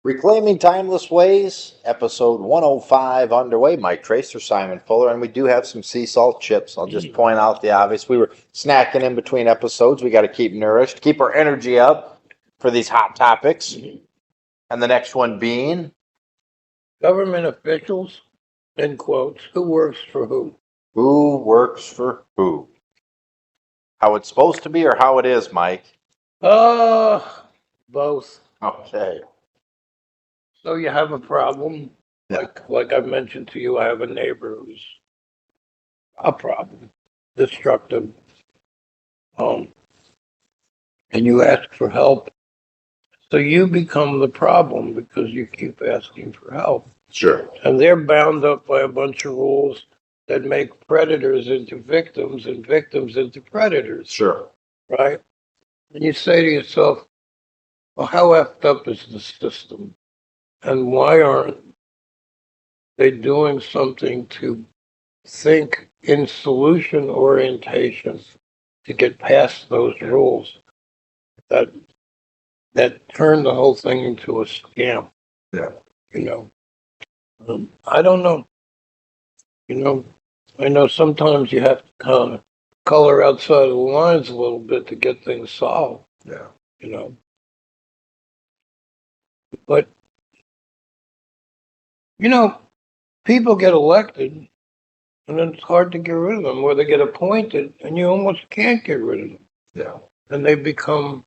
Reclaiming Timeless Ways, episode 105 underway. Mike Tracer, Simon Fuller, and we do have some sea salt chips. I'll just point out the obvious. We were snacking in between episodes. We got to keep nourished, keep our energy up for these hot topics. And the next one being government officials, in quotes, who works for who? Who works for who? How it's supposed to be or how it is, Mike? Both. Okay. So you have a problem. Yeah. Like I've mentioned to you, I have a neighbor who's a problem, destructive. And you ask for help. So you become the problem because you keep asking for help. Sure. And they're bound up by a bunch of rules that make predators into victims and victims into predators. Sure. Right? And you say to yourself, well, how effed up is the system? And why aren't they doing something to think in solution orientation to get past those rules that turn the whole thing into a scam? Yeah. I don't know. I know sometimes you have to kind of color outside of the lines a little bit to get things solved. Yeah. But, people get elected and then it's hard to get rid of them, or they get appointed and you almost can't get rid of them. Yeah. And they become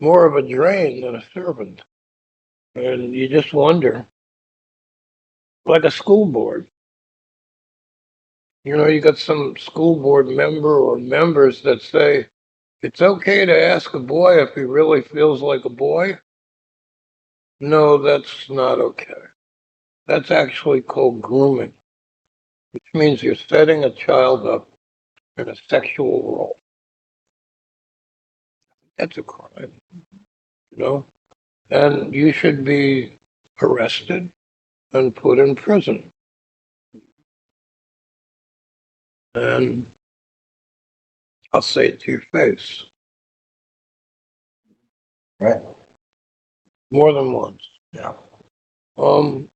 more of a drain than a servant. And you just wonder, like a school board. You got some school board member or members that say, it's okay to ask a boy if he really feels like a boy. No, that's not okay. That's actually called grooming, which means you're setting a child up in a sexual role. That's a crime, and you should be arrested and put in prison. And I'll say it to your face. Right. More than once. Yeah.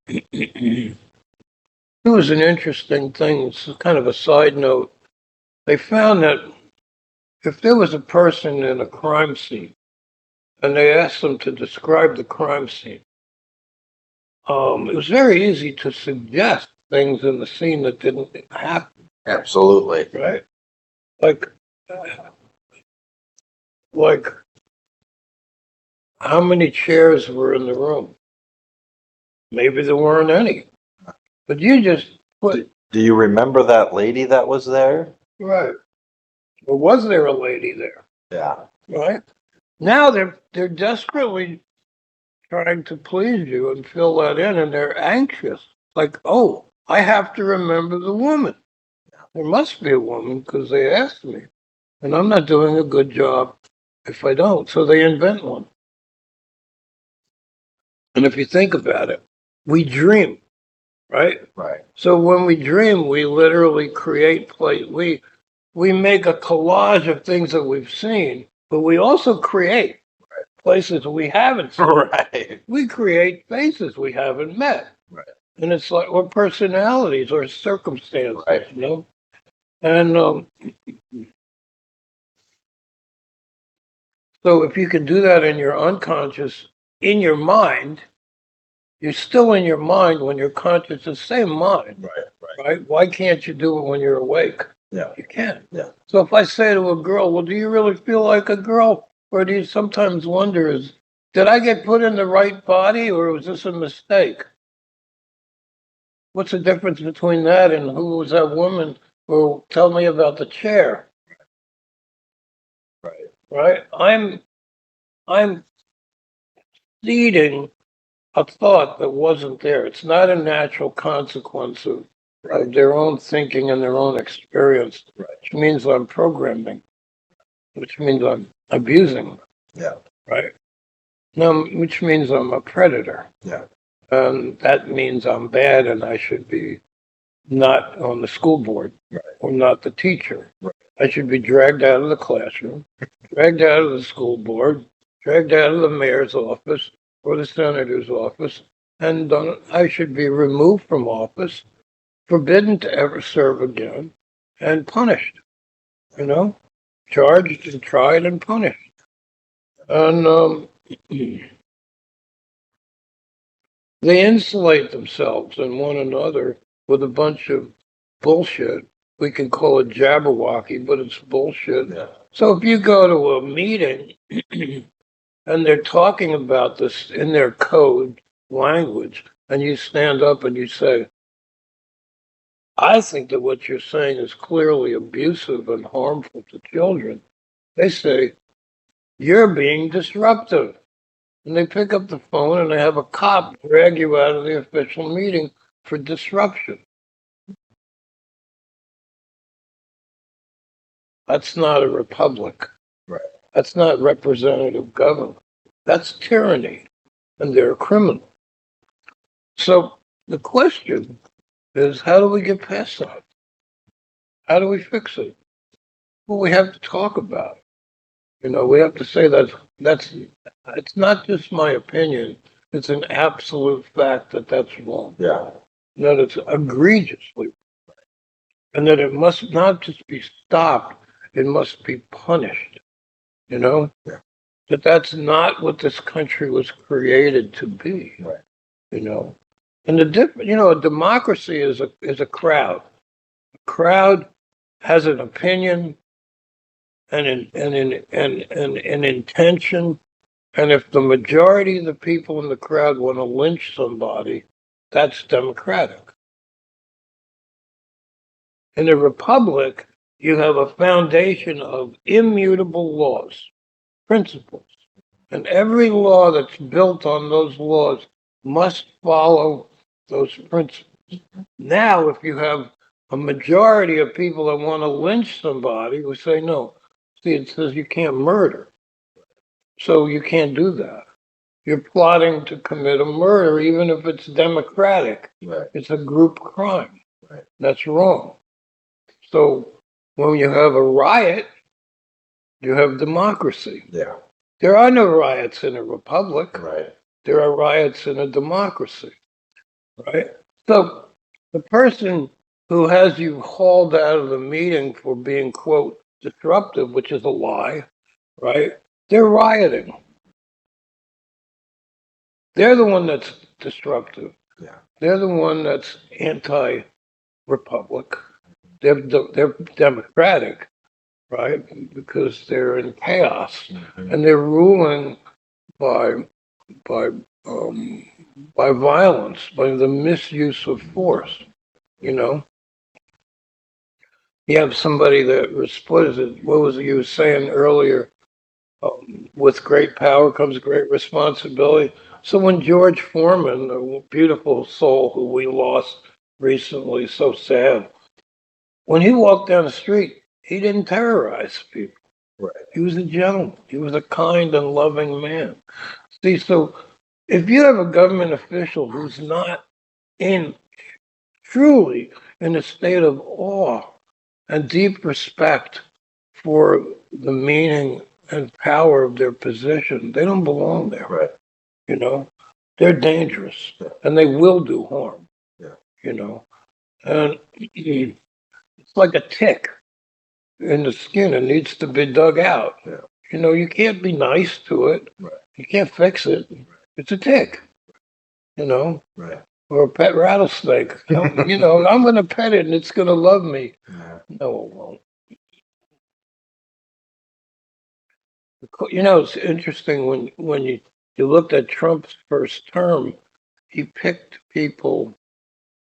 It was an interesting thing. It's kind of a side note. They found that if there was a person in a crime scene and they asked them to describe the crime scene, it was very easy to suggest things in the scene that didn't happen. Absolutely. Right? Like how many chairs were in the room? Maybe there weren't any. But you just put... Do you remember that lady that was there? Right. Or was there a lady there? Yeah. Right? Now they're desperately trying to please you and fill that in, and they're anxious. Like, oh, I have to remember the woman. There must be a woman because they asked me. And I'm not doing a good job if I don't. So they invent one. And if you think about it, we dream, right? Right. So when we dream, we literally create we make a collage of things that we've seen, but we also create places we haven't seen. Right. We create faces we haven't met. Right. And it's like, or personalities or circumstances, Right. And so if you can do that in your unconscious, in your mind, you're still in your mind when you're conscious, the same mind. Right? Why can't you do it when you're awake? Yeah. You can. Yeah. So if I say to a girl, well, do you really feel like a girl? Or do you sometimes wonder, did I get put in the right body or was this a mistake? What's the difference between that and who was that woman who tell me about the chair? Right? I'm seeding a thought that wasn't there. It's not a natural consequence of their own thinking and their own experience, which means I'm programming, which means I'm abusing. Yeah. Right? Now, which means I'm a predator. Yeah. and that means I'm bad and I should be not on the school board or not the teacher. I should be dragged out of the classroom, dragged out of the school board, dragged out of the mayor's office or the senator's office, and I should be removed from office, forbidden to ever serve again, and punished, charged and tried and punished. And they insulate themselves and one another with a bunch of bullshit. We can call it Jabberwocky, but it's bullshit. Yeah. So if you go to a meeting and they're talking about this in their code language, and you stand up and you say, I think that what you're saying is clearly abusive and harmful to children, they say, you're being disruptive. And they pick up the phone and they have a cop drag you out of the official meeting for disruption. That's not a republic. Right. That's not representative government. That's tyranny. And they're a criminal. So the question is, how do we get past that? How do we fix it? Well, we have to talk about it. We have to say that it's not just my opinion. It's an absolute fact that that's wrong. Yeah. That it's egregiously wrong. And that it must not just be stopped, it must be punished. Yeah. That's not what this country was created to be. Right. And a democracy is a crowd. A crowd has an opinion and an intention, and if the majority of the people in the crowd want to lynch somebody, that's democratic. In a republic, you have a foundation of immutable laws, principles, and every law that's built on those laws must follow those principles. Now, if you have a majority of people that want to lynch somebody, we say no. See, it says you can't murder. So you can't do that. You're plotting to commit a murder, even if it's democratic. Right. It's a group crime. Right. That's wrong. So when you have a riot, you have democracy. Yeah. There are no riots in a republic. Right. There are riots in a democracy. Right? So the person who has you hauled out of the meeting for being, quote, disruptive, which is a lie, right? They're rioting. They're the one that's disruptive. Yeah. They're the one that's anti-republic. They're democratic, right? Because they're in chaos, and they're ruling by violence, by the misuse of force. You have somebody that what was it you were saying earlier? With great power comes great responsibility. So when George Foreman, a beautiful soul who we lost recently, so sad, when he walked down the street, he didn't terrorize people. Right. He was a gentleman. He was a kind and loving man. See, so if you have a government official who's not truly in a state of awe and deep respect for the meaning and power of their position, they don't belong there. Right. They're dangerous and they will do harm. Yeah. And it's like a tick in the skin. It needs to be dug out. Yeah. You can't be nice to it. Right. You can't fix it. It's a tick. Right. Or a pet rattlesnake. I'm going to pet it and it's going to love me. Yeah. No, it won't. It's interesting when you looked at Trump's first term, he picked people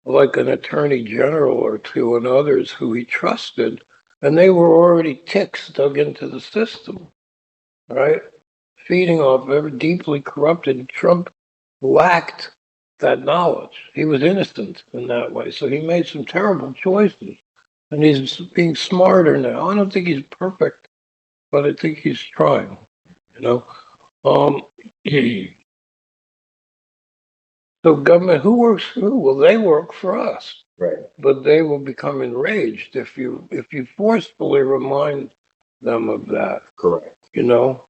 like an attorney general or two and others who he trusted, and they were already ticks dug into the system, right? Feeding off very deeply corrupted. Trump lacked that knowledge. He was innocent in that way, so he made some terrible choices, and he's being smarter now. I don't think he's perfect, but I think he's trying. So government, who works for who? Well, they work for us, Right. but they will become enraged if you forcefully remind them of that, Correct. you know?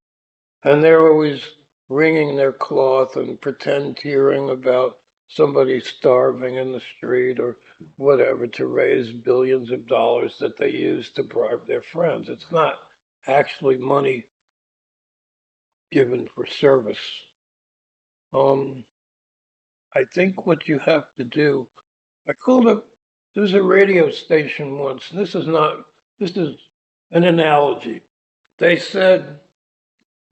And they're always wringing their cloth and pretend tearing about somebody starving in the street or whatever to raise billions of dollars that they use to bribe their friends. It's not actually money given for service. I think what you have to do, I called up, there's a radio station once, and this is an analogy. They said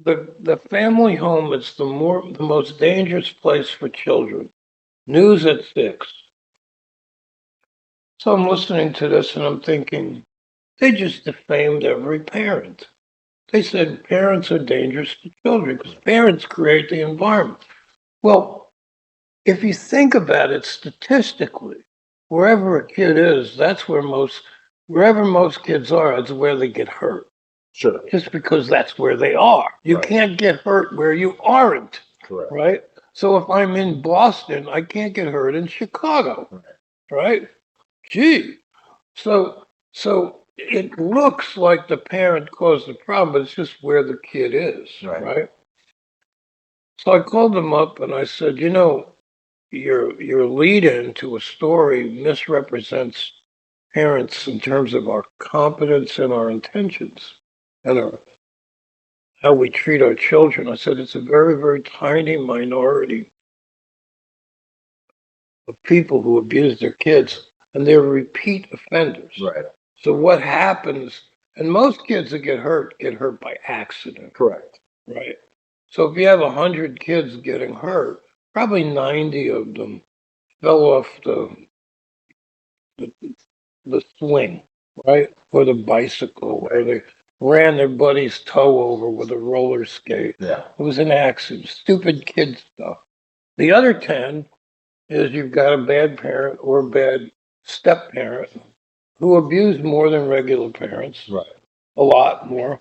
the family home is the most dangerous place for children. News at 6. So I'm listening to this and I'm thinking, they just defamed every parent. They said parents are dangerous to children because parents create the environment. Well, if you think about it statistically, wherever a kid is, wherever most kids are, is where they get hurt. Sure. Just because that's where they are. You Right. can't get hurt where you aren't, Correct. right? So if I'm in Boston, I can't get hurt in Chicago, right? Gee. So it looks like the parent caused the problem, but it's just where the kid is, right? So I called them up and I said, your lead in to a story misrepresents parents in terms of our competence and our intentions and how we treat our children. I said it's a very, very tiny minority of people who abuse their kids, and they're repeat offenders. Right. So what happens, and most kids that get hurt by accident. Correct. Right. So if you have 100 kids getting hurt, probably 90 of them fell off the swing, right? Or the bicycle, or they ran their buddy's toe over with a roller skate. Yeah. It was an accident, stupid kid stuff. The other 10 is you've got a bad parent or a bad step parent who abuse more than regular parents. Right. A lot more.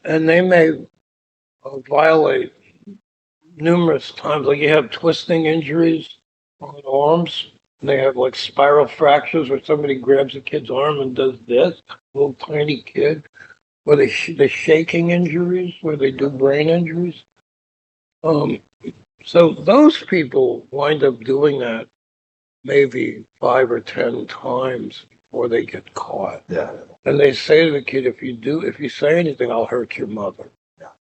And they may violate numerous times. Like you have twisting injuries on arms. And they have like spiral fractures where somebody grabs a kid's arm and does this, little tiny kid. Or the shaking injuries where they do brain injuries. So those people wind up doing that maybe 5 or 10 times before they get caught. Yeah. And they say to the kid, if you say anything, I'll hurt your mother. Yeah.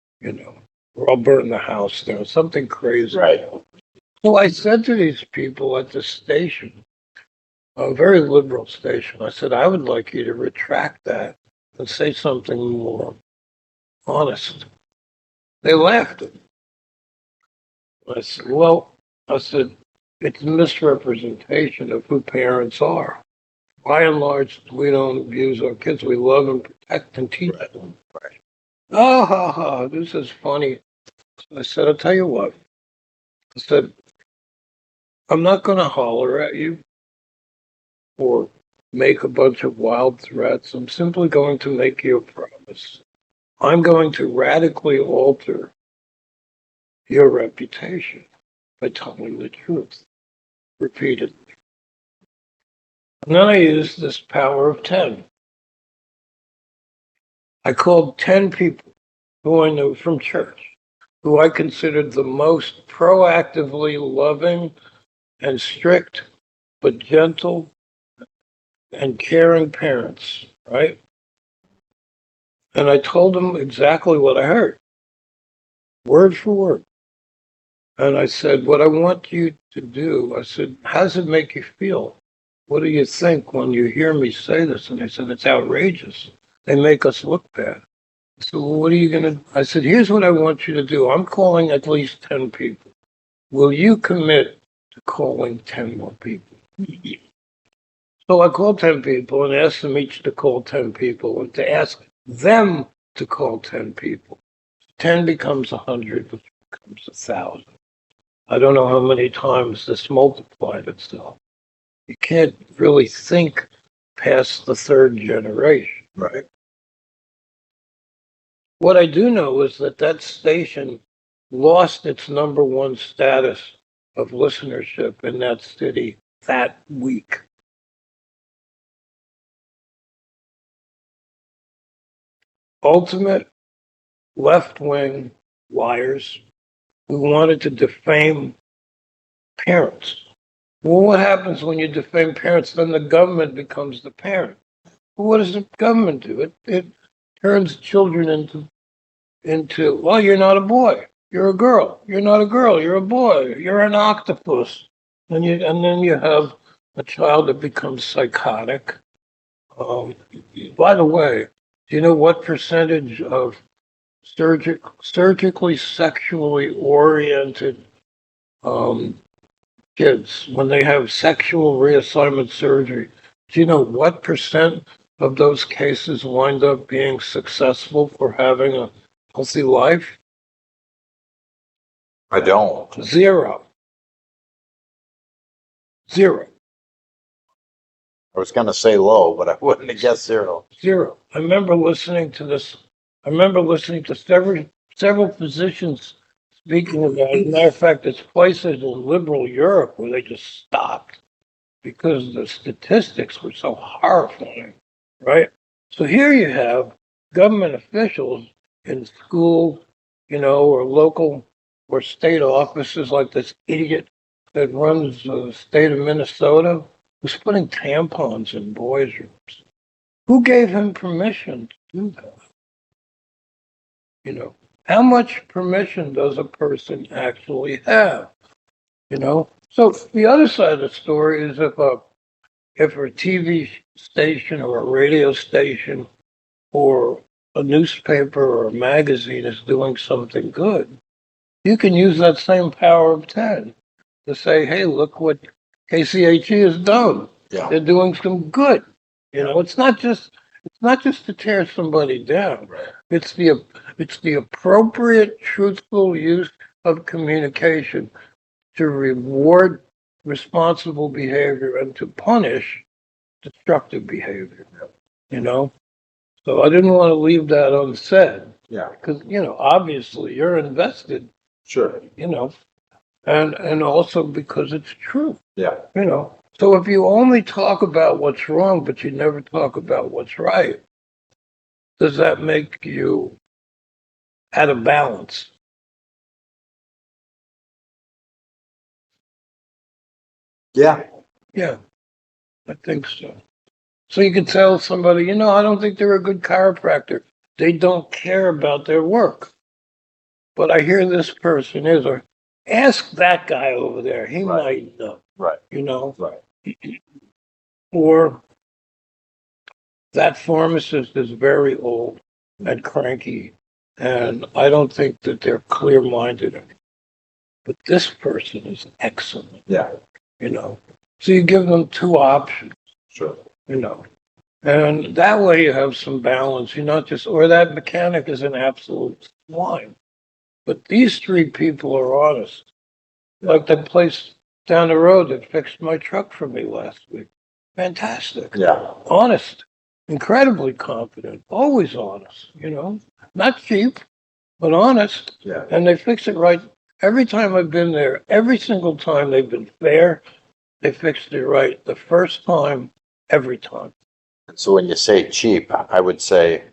Or I'll burn the house down, something crazy. Right. So I said to these people at the station, a very liberal station, I said, I would like you to retract that and say something more honest. They laughed at me. I said, it's a misrepresentation of who parents are. By and large, we don't abuse our kids. We love and protect and teach them. Right. Oh, ha, ha, this is funny. I said, I'll tell you what. I said, I'm not going to holler at you or make a bunch of wild threats. I'm simply going to make you a promise. I'm going to radically alter your reputation by telling the truth repeatedly. And then I used this power of 10. I called 10 people who I knew from church, who I considered the most proactively loving and strict, but gentle and caring parents, right? And I told them exactly what I heard, word for word. And I said, what I want you to do, I said, how does it make you feel? What do you think when you hear me say this? And they said, it's outrageous. They make us look bad. So what are you going to, I said, here's what I want you to do. I'm calling at least 10 people. Will you commit to calling 10 more people? So I called 10 people and asked them each to call 10 people and to ask them to call 10 people. 10 becomes 100, which becomes 1,000. I don't know how many times this multiplied itself. You can't really think past the third generation, right? What I do know is that station lost its number one status of listenership in that city that week. Ultimate left-wing liars who wanted to defame parents. Well, what happens when you defame parents? Then the government becomes the parent. Well, what does the government do? It turns children into well, you're not a boy, you're a girl. You're not a girl, you're a boy. You're an octopus, and then you have a child that becomes psychotic. By the way, do you know what percentage of surgically sexually oriented kids, when they have sexual reassignment surgery, do you know what percent of those cases wind up being successful for having a healthy life? I don't. Zero. Zero. I was going to say low, but I wouldn't have guessed zero. Zero. I remember listening to this. I remember listening to several physicians speaking about it. As a matter of fact, there's places in liberal Europe where they just stopped because the statistics were so horrifying, right? So here you have government officials in school, or local or state offices like this idiot that runs the state of Minnesota who's putting tampons in boys' rooms. Who gave him permission to do that? How much permission does a person actually have? So the other side of the story is if a TV station or a radio station or a newspaper or a magazine is doing something good, you can use that same power of 10 to say, hey, look what KCHE has done. Yeah. They're doing some good. It's not just to tear somebody down. Right. It's the appropriate, truthful use of communication to reward responsible behavior and to punish destructive behavior. So I didn't want to leave that unsaid Yeah. because obviously you're invested. Sure. And also because it's true. Yeah. So if you only talk about what's wrong, but you never talk about what's right, does that make you out of balance? Yeah. Yeah, I think so. So you can tell somebody, I don't think they're a good chiropractor. They don't care about their work. But I hear this person is, or ask that guy over there. He might know. Right. Right. Right. Or that pharmacist is very old and cranky, and I don't think that they're clear-minded. But this person is excellent. Yeah. So you give them two options. Sure. And that way you have some balance. You're not just, or that mechanic is an absolute swine. But these three people are honest. Like the place down the road that fixed my truck for me last week. Fantastic. Yeah. Honest. Incredibly confident. Always honest, Not cheap, but honest. Yeah. And they fix it right. Every time I've been there, every single time they've been fair, they fixed it right. The first time, every time. So when you say cheap, I would say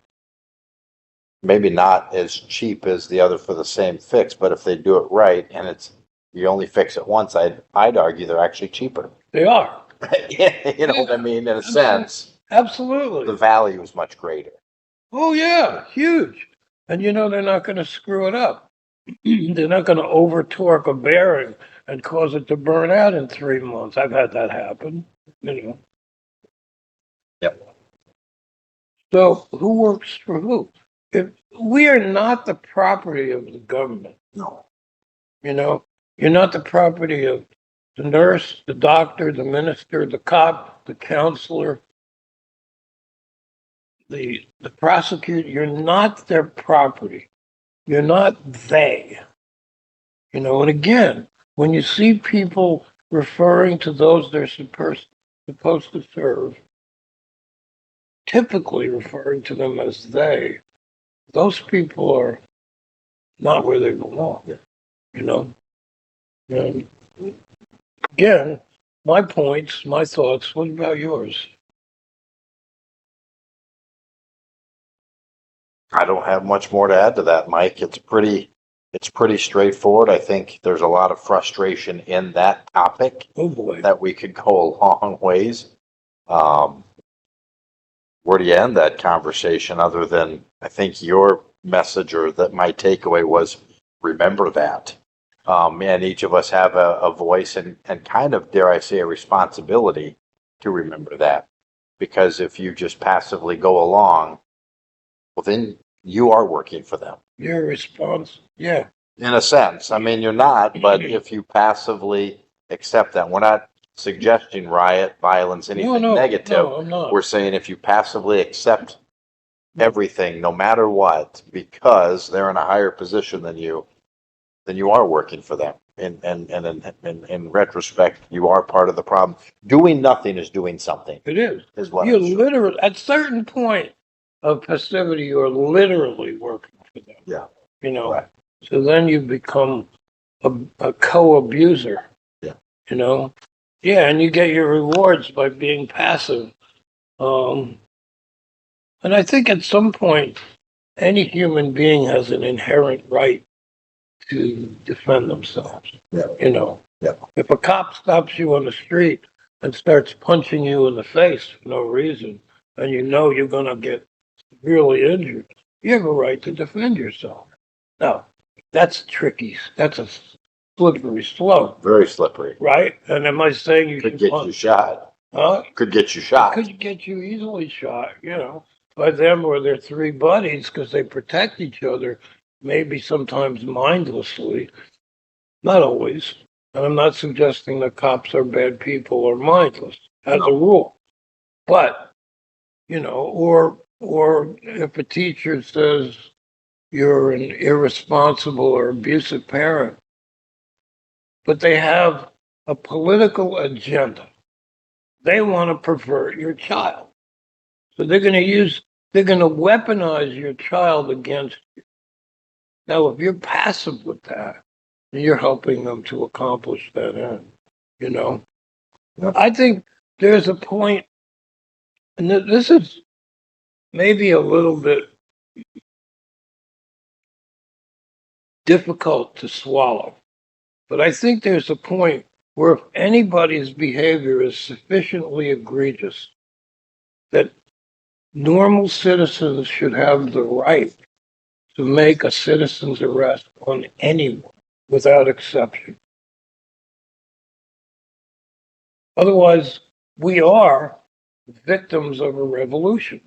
maybe not as cheap as the other for the same fix, but if they do it right and you only fix it once, I'd argue they're actually cheaper. They are. You know what I mean? In a sense, Absolutely. the value is much greater. Oh, yeah, huge. And they're not going to screw it up. They're not going to over torque a bearing and cause it to burn out in 3 months. I've had that happen. Yep. So who works for who? If we are not the property of the government. No. You're not the property of the nurse, the doctor, the minister, the cop, the counselor, the prosecutor. You're not their property. You're not they. And again, when you see people referring to those they're supposed to serve, typically referring to them as they, those people are not where they belong. And again, my points, my thoughts. What about yours? I don't have much more to add to that, Mike. It's pretty straightforward. I think there's a lot of frustration in that topic Oh boy. that we could go a long ways. Um, where do you end that conversation other than I think your message or that my takeaway was remember that. And each of us have a voice and kind of, dare I say, a responsibility to remember that. Because if you just passively go along, well, then you are working for them. Your response? Yeah. In a sense. I mean, you're not, but if you passively accept that, we're not suggesting riot, violence, anything negative. No, I'm not. We're saying if you passively accept everything, no matter what, because they're in a higher position than you, then you are working for them. And in retrospect, you are part of the problem. Doing nothing is doing something, It is. is what You're I'm sure. literally, at certain point of passivity, you're literally working for them. Yeah. You know, Right. so then you become a co-abuser. Yeah. You know? Yeah, and you get your rewards by being passive. And I think at some point, any human being has an inherent right to defend themselves. Yeah. You know? Yeah. If a cop stops you on the street and starts punching you in the face for no reason, and you know you're going to get severely injured, you have a right to defend yourself. Now, that's tricky. That's a slippery slope, Very slippery. right? And am I saying you Could should get punch? you shot. Huh? Could get you shot. Could get you easily shot, you know, by them or their three buddies because they protect each other, maybe sometimes mindlessly, not always. And I'm not suggesting that cops are bad people or mindless as a rule. But, you know, or if a teacher says you're an irresponsible or abusive parent, but they have a political agenda. They want to pervert your child. So they're going to weaponize your child against you. Now, if you're passive with that, you're helping them to accomplish that end, you know? Yep. I think there's a point, and this is maybe a little bit difficult to swallow, but I think there's a point where if anybody's behavior is sufficiently egregious, that normal citizens should have the right to make a citizen's arrest on anyone without exception. Otherwise, we are victims of a revolution.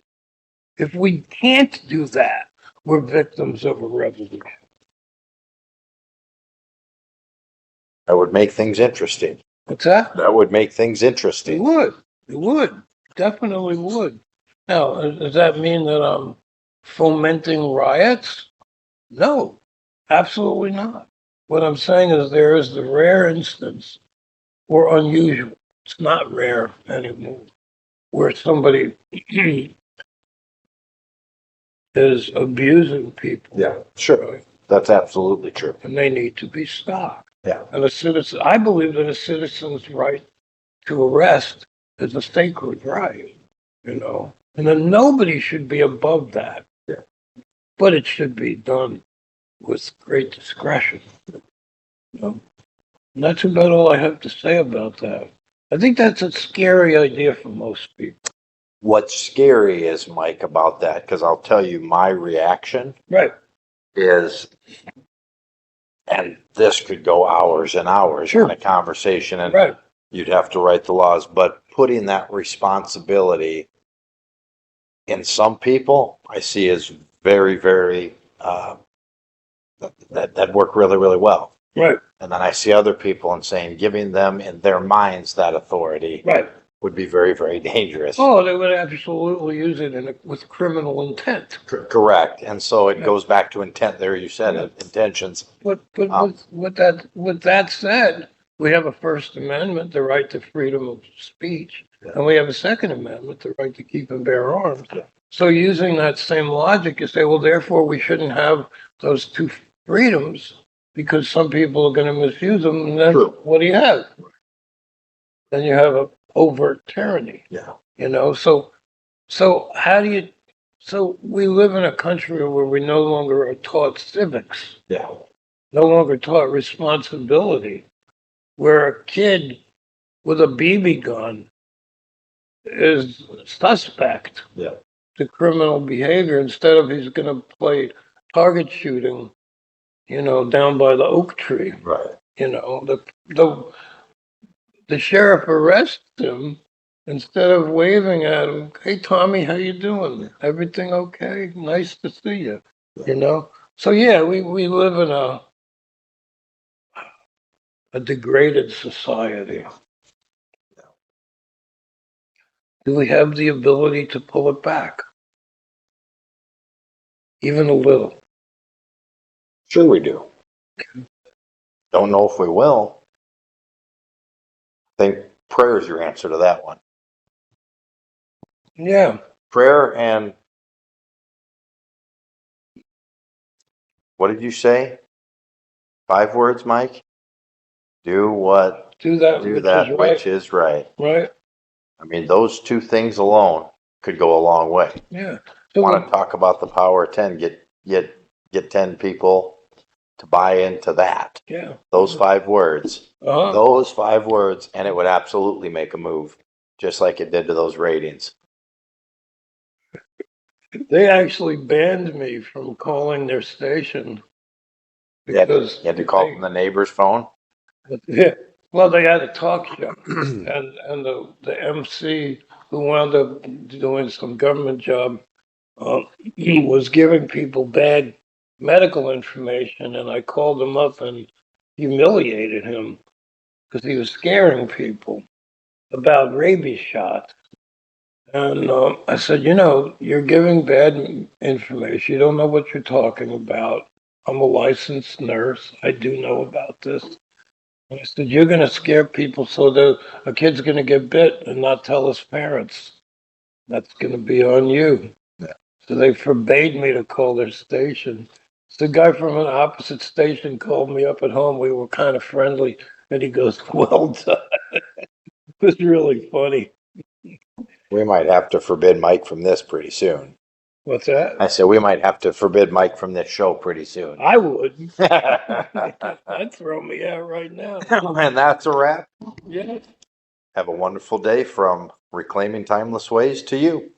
If we can't do that, we're victims of a revolution. That would make things interesting. What's that? That would make things It interesting. would. It would. Definitely would. Now, does that mean that I'm fomenting riots? No, absolutely not. What I'm saying is there is the rare instance, or unusual, it's not rare anymore, where somebody is abusing people. Yeah, sure. Right? That's absolutely true. And they need to be stopped. Yeah. And I believe that a citizen's right to arrest is a sacred right, you know, and then nobody should be above that. Yeah. But it should be done with great discretion. You know? And that's about all I have to say about that. I think that's a scary idea for most people. What's scary is, Mike, about that, because I'll tell you my reaction Right. is, and this could go hours and hours Sure. on a conversation, and Right. you'd have to write the laws, but putting that responsibility in some people, I see as very, very, that work really, really well. Right. And then I see other people and saying, giving them in their minds that authority Right. would be very, very dangerous. Oh, they would absolutely use it with criminal intent. Correct. And so it Yeah. goes back to intent. There you said Yeah. it, intentions. But Um, with that said, we have a First Amendment, the right to freedom of speech, Yeah. and we have a Second Amendment, the right to keep and bear arms. So using that same logic, you say, well, therefore we shouldn't have those two freedoms because some people are going to misuse them. And then True. what do you have? Then you have a overt tyranny. Yeah. So how do you? So we live in a country where we no longer are taught civics, Yeah. no longer taught responsibility, where a kid with a BB gun is suspect Yeah. to criminal behavior instead of he's going to play target shooting, down by the oak tree. Right. The sheriff arrests him instead of waving at him. Hey, Tommy, how you doing? Everything okay? Nice to see you. So yeah, we live in a degraded society. Do we have the ability to pull it back? Even a little. Sure we do. Don't know if we will. I think prayer is your answer to that one. Yeah. Prayer and what did you say? 5 words, Mike? Do Do that which is right. Right? I mean, those 2 things alone could go a long way. Yeah. Want to talk about the power of 10? Get 10 people to buy into that. Yeah. Those 5 words. Uh-huh. Those 5 words, and it would absolutely make a move, just like it did to those ratings. They actually banned me from calling their station because you had to call from the neighbor's phone. Yeah. Well, they had a talk show, and the MC who wound up doing some government job was giving people bad medical information, and I called him up and humiliated him because he was scaring people about rabies shots. And I said, you're giving bad information. You don't know what you're talking about. I'm a licensed nurse. I do know about this. And I said, you're going to scare people so that a kid's going to get bit and not tell his parents. That's going to be on you. Yeah. So they forbade me to call their station. So the guy from an opposite station called me up at home. We were kind of friendly. And he goes, well done. It was really funny. We might have to forbid Mike from this pretty soon. What's that? I said we might have to forbid Mike from this show pretty soon. I would. That'd throw me out right now. And that's a wrap. Yeah. Have a wonderful day from Reclaiming Timeless Ways to you.